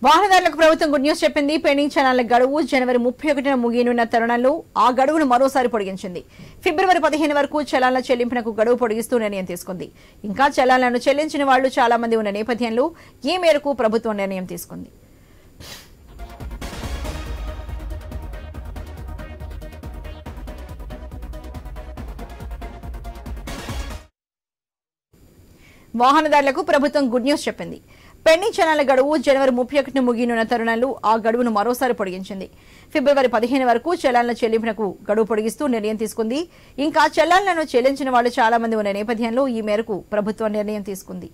వాహనదారులకు ప్రభుత్వం good news చెప్పింది. పెండింగ్ చలాన్ల గడువు జనవరి 31న ముగియనున్న తరుణంలో ఆ గడువును మరోసారి పొడిగించింది. ఫిబ్రవరి 15 వరకు చలాన్ల చెల్లింపునకు గడువు పొడిగిస్తూ నిర్ణయం తీసుకుంది. ఇంకా చలాన్లను చెల్లించిన వాళ్లు చాలా మంది ఉన్న నేపథ్యంలో ఈ మేరకు ప్రభుత్వం నిర్ణయం తీసుకుంది. వాహనదారులకు ప్రభుత్వం గుడ్ న్యూస్ చెప్పింది. పెండింగ్ చలాన్ల గడువు జనవరి 31న ముగియనున్న తరుణంలో ఆ గడువును మరోసారి పొడిగించింది. ఫిబ్రవరి 15 వరకు చలాన్ల చెల్లింపునకు గడువు పొడిగిస్తూ నిర్ణయం తీసుకుంది. ఇంకా చలాన్లను చెల్లించిన వాళ్లు చాలా మంది ఉన్న నేపథ్యంలో ఈ మేరకు ప్రభుత్వం నిర్ణయం తీసుకుంది.